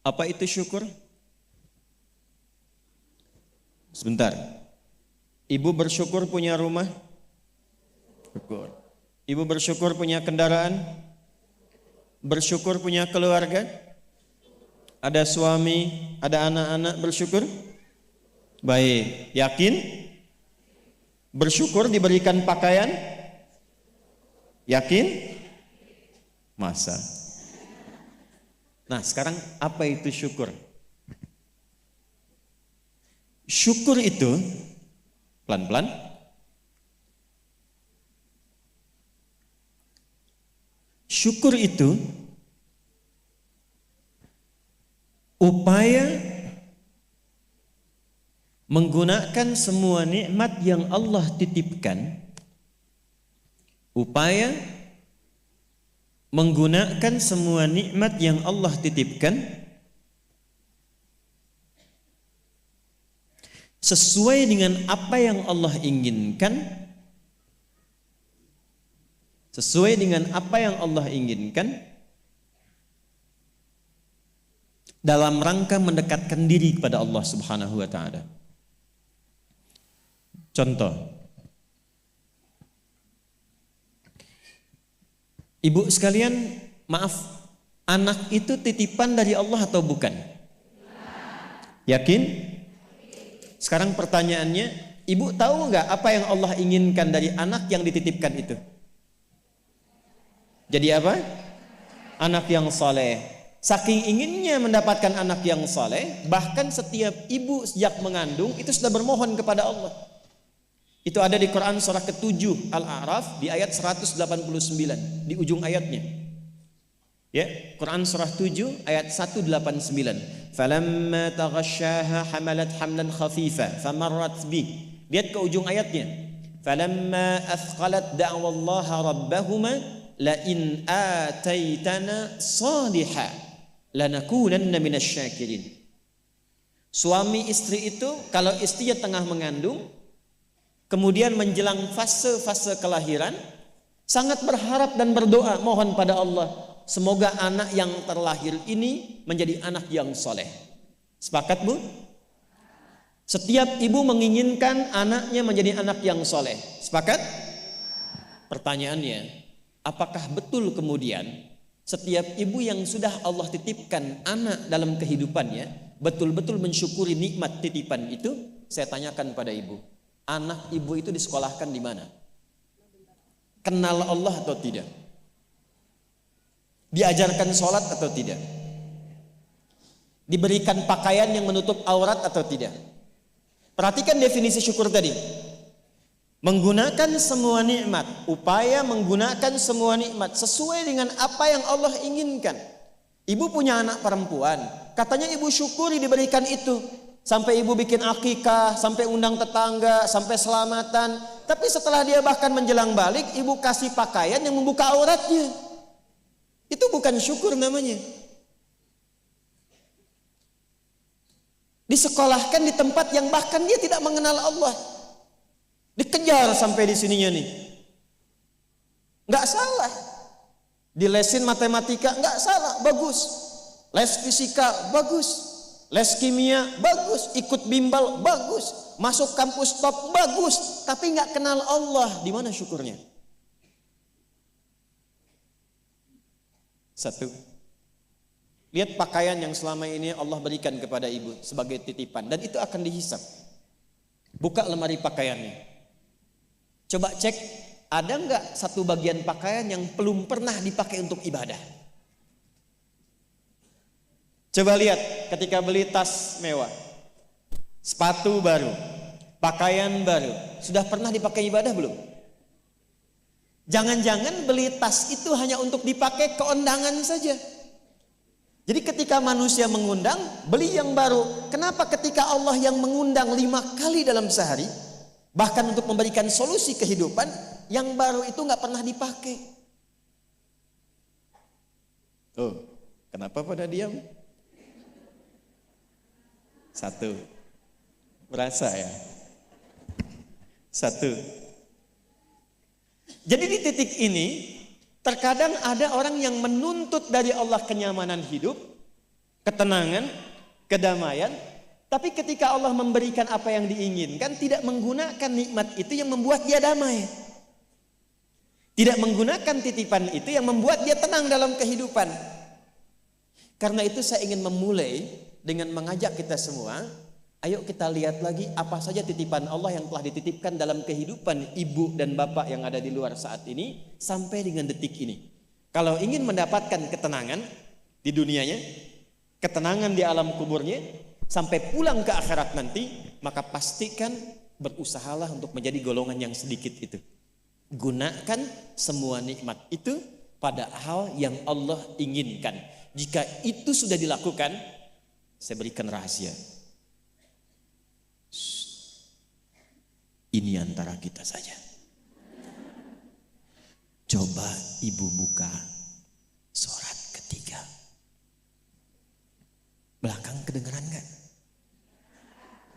Apa itu syukur? Sebentar. Ibu bersyukur punya rumah? Syukur. Ibu bersyukur punya kendaraan? Bersyukur punya keluarga? Ada suami, ada anak-anak, bersyukur? Baik. Yakin? Bersyukur diberikan pakaian? Yakin? Masa? Nah, sekarang apa itu syukur? Syukur itu pelan-pelan syukur itu upaya menggunakan semua nikmat yang Allah titipkan, upaya menggunakan semua nikmat yang Allah titipkan sesuai dengan apa yang Allah inginkan, sesuai dengan apa yang Allah inginkan dalam rangka mendekatkan diri kepada Allah Subhanahu wa taala. Contoh, ibu sekalian, maaf, anak itu titipan dari Allah atau bukan? Yakin? Sekarang pertanyaannya, ibu tahu nggak apa yang Allah inginkan dari anak yang dititipkan itu? Jadi apa? Anak yang saleh. Saking inginnya mendapatkan anak yang saleh, bahkan setiap ibu sejak mengandung itu sudah bermohon kepada Allah. Itu ada di Quran surah ke-7 Al-A'raf di ayat 189 di ujung ayatnya. Ya, Quran surah 7 ayat 189. Falamma taghasyaha hamalat hamlan khafifa famarrat bih. Lihat ke ujung ayatnya. Falamma athqalat da'wallaha rabbahuma la in ataitana salihah lanakunanna minasyakirin. Suami istri itu kalau istrinya tengah mengandung, kemudian menjelang fase-fase kelahiran, sangat berharap dan berdoa mohon pada Allah, semoga anak yang terlahir ini menjadi anak yang soleh. Sepakat bu? Setiap ibu menginginkan anaknya menjadi anak yang soleh. Sepakat? Pertanyaannya, apakah betul kemudian setiap ibu yang sudah Allah titipkan anak dalam kehidupannya betul-betul mensyukuri nikmat titipan itu? Saya tanyakan pada ibu, anak ibu itu disekolahkan di mana? Kenal Allah atau tidak? Diajarkan sholat atau tidak? Diberikan pakaian yang menutup aurat atau tidak? Perhatikan definisi syukur tadi. Menggunakan semua nikmat, upaya menggunakan semua nikmat sesuai dengan apa yang Allah inginkan. Ibu punya anak perempuan, katanya ibu syukuri diberikan itu. Sampai ibu bikin akikah, sampai undang tetangga, sampai selamatan. Tapi setelah dia bahkan menjelang balik, ibu kasih pakaian yang membuka auratnya. Itu bukan syukur namanya. Disekolahkan di tempat yang bahkan dia tidak mengenal Allah. Dikejar sampai di sininya nih. Nggak salah. Dilesin matematika, nggak salah, bagus. Les fisika, bagus. Les kimia, bagus. Ikut bimbel, bagus. Masuk kampus top, bagus. Tapi nggak kenal Allah, di mana syukurnya? Satu, lihat pakaian yang selama ini Allah berikan kepada ibu sebagai titipan, dan itu akan dihisap. Buka lemari pakaiannya. Coba cek, ada nggak satu bagian pakaian yang belum pernah dipakai untuk ibadah? Coba lihat ketika beli tas mewah, sepatu baru, pakaian baru, sudah pernah dipakai ibadah belum? Jangan-jangan beli tas itu hanya untuk dipakai keundangan saja. Jadi ketika manusia mengundang, beli yang baru. Kenapa ketika Allah yang mengundang 5 kali dalam sehari, bahkan untuk memberikan solusi kehidupan, yang baru itu nggak pernah dipakai? Oh, kenapa pada diam? Satu, berasa ya? Satu. Jadi di titik ini, terkadang ada orang yang menuntut dari Allah kenyamanan hidup, ketenangan, kedamaian. Tapi ketika Allah memberikan apa yang diinginkan, tidak menggunakan nikmat itu yang membuat dia damai. Tidak menggunakan titipan itu yang membuat dia tenang dalam kehidupan. Karena itu saya ingin memulai dengan mengajak kita semua, ayo kita lihat lagi apa saja titipan Allah yang telah dititipkan dalam kehidupan ibu dan bapak yang ada di luar saat ini sampai dengan detik ini. Kalau ingin mendapatkan ketenangan di dunianya, ketenangan di alam kuburnya, sampai pulang ke akhirat nanti, maka pastikan berusahalah untuk menjadi golongan yang sedikit itu. Gunakan semua nikmat itu pada hal yang Allah inginkan. Jika itu sudah dilakukan, saya berikan rahasia. Ini antara kita saja. Coba ibu buka surat ketiga. Belakang kedengeran gak?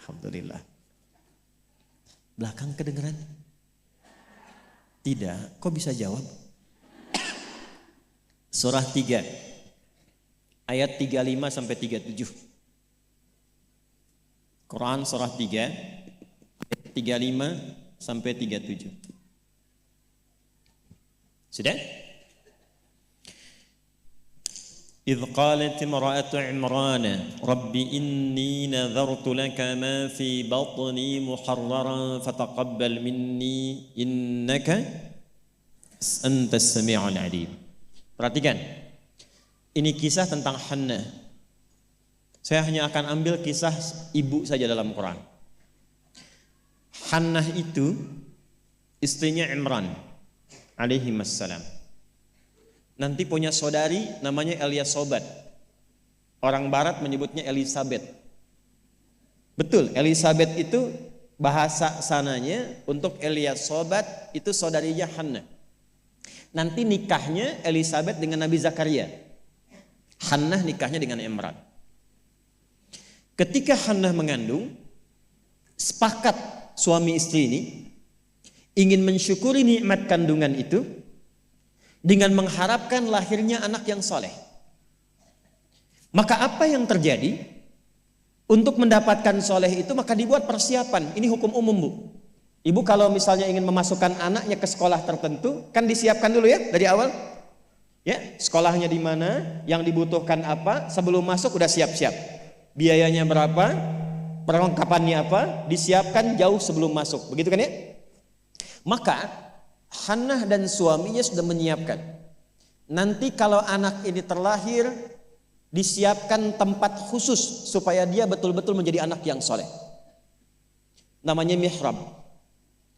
Alhamdulillah. Belakang kedengeran? Tidak. Kok bisa jawab? Surah 3 ayat 35 sampai 37. Quran surah 3 ayat 35 sampai 37. Sudah? إذ قالت امرأة عمران رب إني نذرت لك ما في بطني محررا فتقبل مني إنك أنت السميع العليم. Perhatikan, ini kisah tentang Hannah. Saya hanya akan ambil kisah ibu saja dalam Quran. Hannah itu istrinya Imran alaihi wassalam. Nanti punya saudari namanya Eliasobat. Orang barat menyebutnya Elizabeth. Betul, Elizabeth itu bahasa sananya untuk Eliasobat itu saudarinya Hannah. Nanti nikahnya Elizabeth dengan Nabi Zakaria. Hannah nikahnya dengan Imran. Ketika Hannah mengandung, sepakat suami istri ini ingin mensyukuri nikmat kandungan itu dengan mengharapkan lahirnya anak yang soleh. Maka apa yang terjadi? Untuk mendapatkan soleh itu maka dibuat persiapan. Ini hukum umum, Bu. Ibu kalau misalnya ingin memasukkan anaknya ke sekolah tertentu, kan disiapkan dulu ya dari awal. Ya, sekolahnya di mana, yang dibutuhkan apa, sebelum masuk udah siap-siap. Biayanya berapa, perlengkapannya apa, disiapkan jauh sebelum masuk. Begitu kan ya? Maka Hannah dan suaminya sudah menyiapkan. Nanti kalau anak ini terlahir, disiapkan tempat khusus supaya dia betul-betul menjadi anak yang soleh. Namanya mihrab.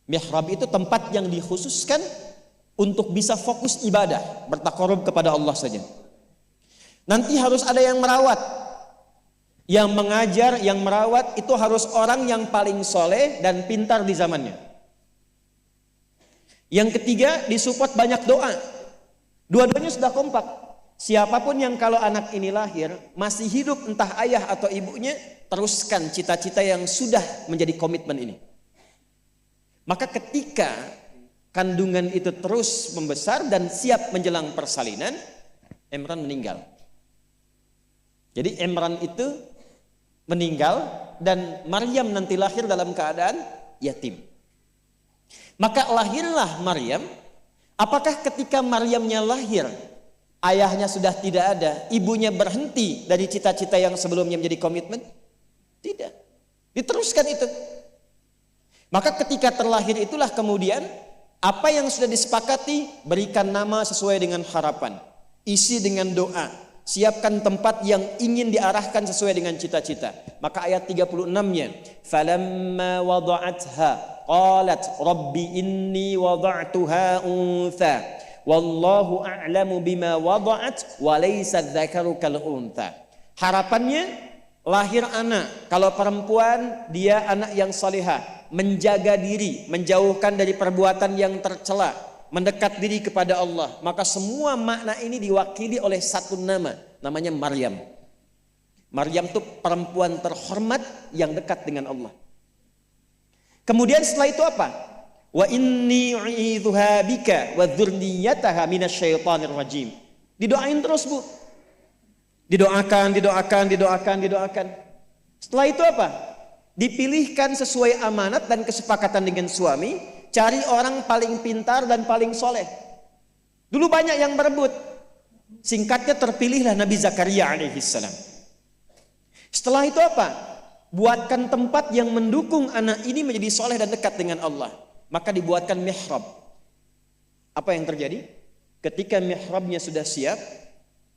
Mihrab itu tempat yang dikhususkan untuk bisa fokus ibadah, bertakarub kepada Allah saja. Nanti harus ada yang merawat. Yang mengajar, yang merawat itu harus orang yang paling soleh dan pintar di zamannya. Yang ketiga, disupport banyak doa. Dua-duanya sudah kompak. Siapapun yang kalau anak ini lahir masih hidup, entah ayah atau ibunya, teruskan cita-cita yang sudah menjadi komitmen ini. Maka ketika kandungan itu terus membesar dan siap menjelang persalinan, Imran meninggal. Jadi Imran itu meninggal dan Maryam nanti lahir dalam keadaan yatim. Maka lahirlah Maryam. Apakah ketika Maryamnya lahir, ayahnya sudah tidak ada, ibunya berhenti dari cita-cita yang sebelumnya menjadi komitmen? Tidak. Diteruskan itu. Maka ketika terlahir itulah kemudian apa yang sudah disepakati, berikan nama sesuai dengan harapan, isi dengan doa, siapkan tempat yang ingin diarahkan sesuai dengan cita-cita. Maka ayat 36-nya, falamma wada'atha qalat rabbi inni wada'tuha untha wallahu a'lamu bima wada'at wa laysa dzakaru kal untha. Harapannya lahir anak, kalau perempuan dia anak yang salihah, menjaga diri, menjauhkan dari perbuatan yang tercela, mendekat diri kepada Allah. Maka semua makna ini diwakili oleh satu nama, namanya Maryam. Maryam itu perempuan terhormat yang dekat dengan Allah. Kemudian setelah itu apa? Wa inni u'idzuha bika wa dzurriyyataha minasyaitonir rajim. Didoain terus, Bu. Didoakan. Setelah itu apa? Dipilihkan sesuai amanat dan kesepakatan dengan suami, cari orang paling pintar dan paling soleh. Dulu banyak yang berebut. Singkatnya terpilihlah Nabi Zakaria alaihissalam. Setelah itu apa? Buatkan tempat yang mendukung anak ini menjadi soleh dan dekat dengan Allah. Maka dibuatkan mihrab. Apa yang terjadi? Ketika mihrabnya sudah siap,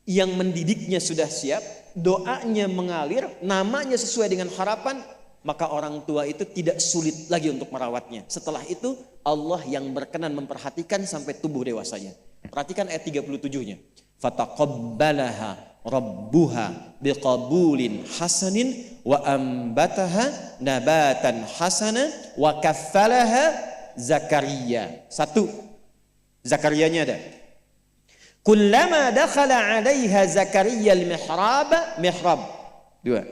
yang mendidiknya sudah siap, doanya mengalir, namanya sesuai dengan harapan, maka orang tua itu tidak sulit lagi untuk merawatnya. Setelah itu Allah yang berkenan memperhatikan sampai tumbuh dewasanya. Perhatikan ayat 37-nya. Fataqabbalaha rabbuha biqabulin hasanin wa ambataha nabatan hasana wa kaffalaha Zakaria. Satu, Zakariyanya ada. Kullama dakhala 'alaiha Zakaria al-mihrab. Dua.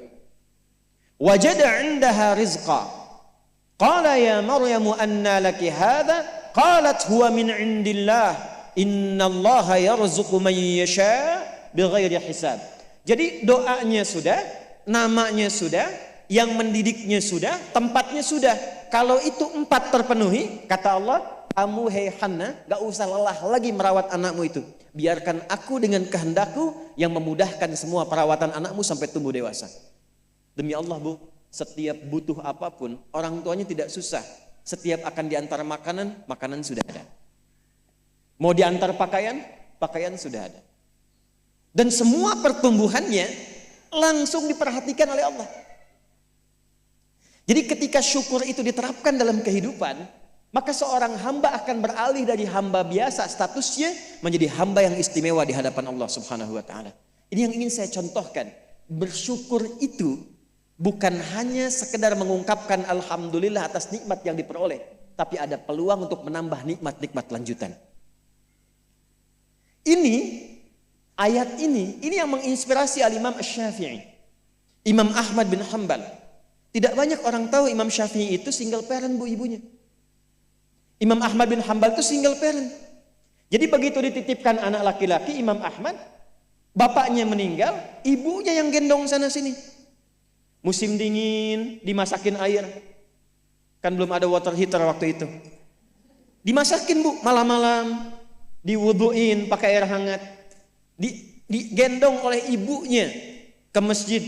Wajada 'indaha rizqa. Qala ya Maryamu anna laki hadha? Qalat huwa min 'indillah. Innallaha yarzuqu man yasha bighairi hisab. Jadi doanya sudah, namanya sudah, yang mendidiknya sudah, tempatnya sudah. Kalau itu 4 terpenuhi, kata Allah, kamu hei Hannah, gak usah lelah lagi merawat anakmu itu. Biarkan aku dengan kehendakku yang memudahkan semua perawatan anakmu sampai tumbuh dewasa. Demi Allah Bu, setiap butuh apapun, orang tuanya tidak susah. Setiap akan diantar makanan, makanan sudah ada. Mau diantar pakaian, pakaian sudah ada. Dan semua pertumbuhannya langsung diperhatikan oleh Allah. Jadi ketika syukur itu diterapkan dalam kehidupan, maka seorang hamba akan beralih dari hamba biasa statusnya menjadi hamba yang istimewa di hadapan Allah Subhanahu wa taala. Ini yang ingin saya contohkan. Bersyukur itu bukan hanya sekedar mengungkapkan alhamdulillah atas nikmat yang diperoleh, tapi ada peluang untuk menambah nikmat-nikmat lanjutan. Ini ayat ini yang menginspirasi al-Imam Asy-Syafi'i. Imam Ahmad bin Hanbal. Tidak banyak orang tahu Imam Syafi'i itu single parent Bu ibunya. Imam Ahmad bin Hanbal itu single parent. Jadi begitu dititipkan anak laki-laki Imam Ahmad, bapaknya meninggal, ibunya yang gendong sana sini. Musim dingin, dimasakin air. Kan belum ada water heater waktu itu. Dimasakin Bu, malam-malam, diwuduin pakai air hangat. Digendong oleh ibunya ke masjid,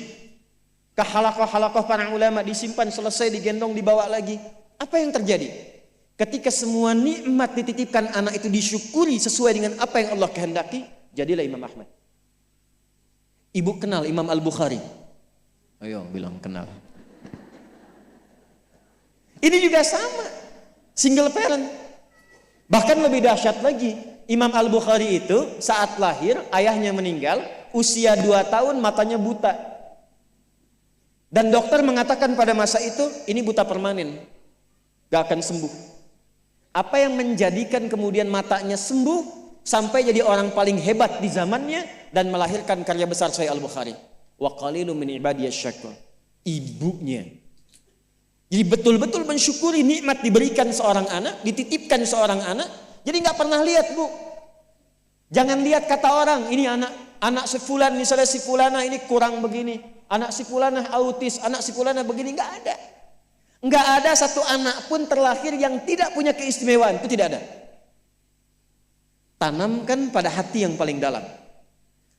ke halakoh-halakoh para ulama, disimpan, selesai digendong, dibawa lagi. Apa yang terjadi? Ketika semua nikmat dititipkan anak itu disyukuri sesuai dengan apa yang Allah kehendaki, jadilah Imam Ahmad. Ibu kenal Imam Al-Bukhari? Ayo bilang kenal. Ini juga sama, single parent. Bahkan lebih dahsyat lagi, Imam Al-Bukhari itu saat lahir ayahnya meninggal, usia 2 tahun matanya buta. Dan dokter mengatakan pada masa itu ini buta permanen, gak akan sembuh. Apa yang menjadikan kemudian matanya sembuh sampai jadi orang paling hebat di zamannya dan melahirkan karya besar Sahih Al-Bukhari. Wa qalilun min ibadiyasy syakur. Ibunya. Jadi betul-betul mensyukuri nikmat diberikan seorang anak, dititipkan seorang anak. Jadi nggak pernah lihat Bu. Jangan lihat kata orang, ini anak si fulan, misalnya si fulana ini kurang begini, anak si fulana autis, anak si fulana begini, nggak ada. Nggak ada satu anak pun terlahir yang tidak punya keistimewaan, itu tidak ada. Tanamkan pada hati yang paling dalam.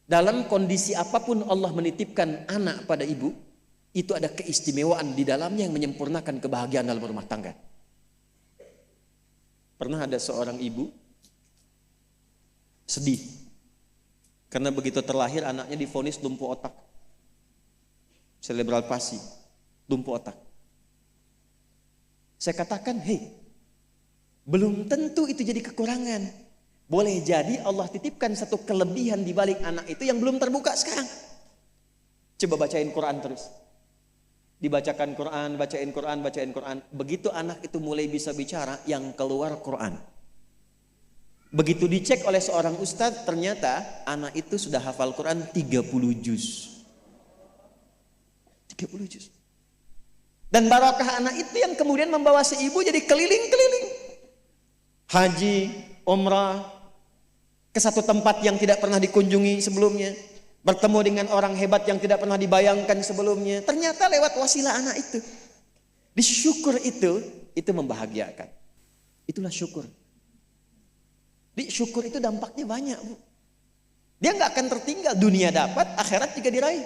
Dalam kondisi apapun Allah menitipkan anak pada ibu, itu ada keistimewaan di dalamnya yang menyempurnakan kebahagiaan dalam rumah tangga. Pernah ada seorang ibu sedih karena begitu terlahir anaknya divonis lumpuh otak, cerebral palsy, lumpuh otak. Saya katakan, belum tentu itu jadi kekurangan. Boleh jadi Allah titipkan satu kelebihan di balik anak itu yang belum terbuka sekarang. Coba bacain Quran terus. Dibacakan Quran, bacain Quran. Begitu anak itu mulai bisa bicara, yang keluar Quran. Begitu dicek oleh seorang ustadz, ternyata anak itu sudah hafal Quran 30 juz. 30 juz. Dan barakah anak itu yang kemudian membawa si ibu jadi keliling-keliling. Haji, umrah, ke satu tempat yang tidak pernah dikunjungi sebelumnya. Bertemu dengan orang hebat yang tidak pernah dibayangkan sebelumnya. Ternyata lewat wasilah anak itu. Disyukur itu membahagiakan. Itulah syukur. Syukur itu dampaknya banyak, Bu. Dia nggak akan tertinggal. Dunia dapat, akhirat juga diraih.